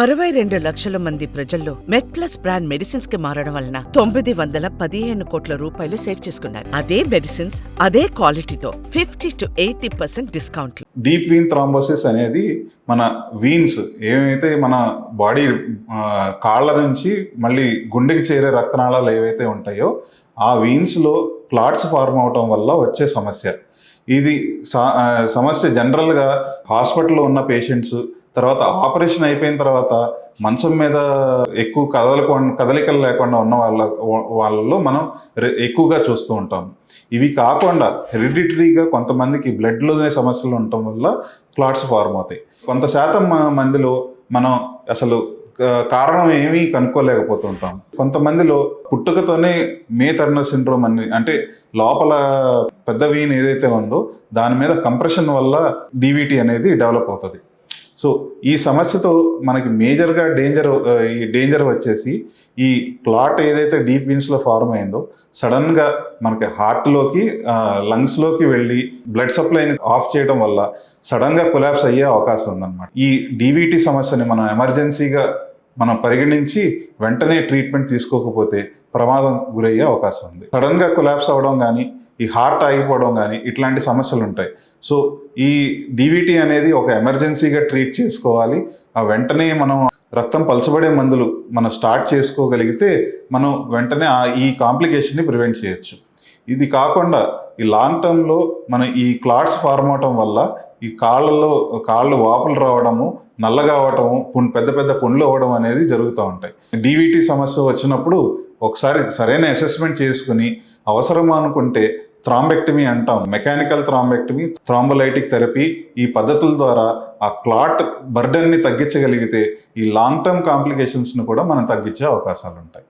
62 లక్షల మంది ప్రజల్లో మెడ్ప్లస్ బ్రాండ్ మెడిసిన్స్ కి మారడం వలన 915 కోట్ల రూపాయలు సేవ్ చేసుకున్నారు. అదే మెడిసిన్స్ అదే క్వాలిటీతో 50 to 80% డిస్కౌంట్లు. డీప్ వీన్ థ్రాంబోసిస్ అనేది మన వీన్స్ ఏవైతే మన బాడీ కాళ్ళ నుంచి మళ్ళీ గుండెకి చేరే రక్తనాళాలు ఏవైతే ఉంటాయో ఆ వీన్స్లో క్లాట్స్ ఫార్మ్ అవటం వల్ల వచ్చే సమస్య. ఇది సమస్య జనరల్గా హాస్పిటల్లో ఉన్న పేషెంట్స్, తర్వాత ఆపరేషన్ అయిపోయిన తర్వాత మంచం మీద ఎక్కువ కదలికలు లేకుండా ఉన్న వాళ్ళలో మనం ఎక్కువగా చూస్తూ ఉంటాం. ఇవి కాకుండా హెరిడిటరీగా కొంతమందికి బ్లడ్లోనే సమస్యలు ఉండటం వల్ల క్లాట్స్ ఫార్మ్ అవుతాయి. కొంత శాతం మందిలో మనం అసలు కారణం ఏమీ కనుక్కోలేకపోతుంటాం. కొంతమందిలో పుట్టుకతోనే మే టర్నర్ సిండ్రోమ్ అంటే లోపల పెద్ద వీన్ ఏదైతే ఉందో దాని మీద కంప్రెషన్ వల్ల డీవీటీ అనేది డెవలప్ అవుతుంది. సో ఈ సమస్యతో మనకి మేజర్గా డేంజర్ వచ్చేసి ఈ క్లాట్ ఏదైతే డీప్ వీన్స్లో ఫార్మ్ అయిందో సడన్గా మనకి హార్ట్లోకి లంగ్స్లోకి వెళ్ళి బ్లడ్ సప్లైని ఆఫ్ చేయడం వల్ల సడన్గా కొలాప్స్ అయ్యే అవకాశం ఉందన్నమాట. ఈ డీవీటీ సమస్యని మనం ఎమర్జెన్సీగా మనం పరిగణించి వెంటనే ట్రీట్మెంట్ తీసుకోకపోతే ప్రమాదం గురయ్యే అవకాశం ఉంది. సడన్గా కొలాప్స్ అవ్వడం కానీ, ఈ హార్ట్ ఆగిపోవడం కానీ ఇట్లాంటి సమస్యలు ఉంటాయి. సో ఈ డీవీటీ అనేది ఒక ఎమర్జెన్సీగా ట్రీట్ చేసుకోవాలి. ఆ వెంటనే మనం రక్తం పలచబడే మందులు మనం స్టార్ట్ చేసుకోగలిగితే మనం వెంటనే ఈ కాంప్లికేషన్ని ప్రివెంట్ చేయొచ్చు. ఇది కాకుండా ఈ లాంగ్ టర్మ్లో మనం ఈ క్లాట్స్ ఫార్మ్ అవటం వల్ల ఈ కాళ్ళు వాపులు రావడము, నల్లగా అవటము, పెద్ద పెద్ద పుండ్లు అవ్వడం అనేది జరుగుతూ ఉంటాయి. డీవీటీ సమస్య వచ్చినప్పుడు ఒకసారి సరైన అసెస్మెంట్ చేసుకుని అవసరం అనుకుంటే థ్రాంబెక్టమీ అంటాం, మెకానికల్ థ్రాంబెక్టమీ, థ్రాంబోలైటిక్ థెరపీ, ఈ పద్ధతుల ద్వారా ఆ క్లాట్ బర్డన్ని తగ్గించగలిగితే ఈ లాంగ్ టర్మ్ కాంప్లికేషన్స్ను కూడా మనం తగ్గించే అవకాశాలు ఉంటాయి.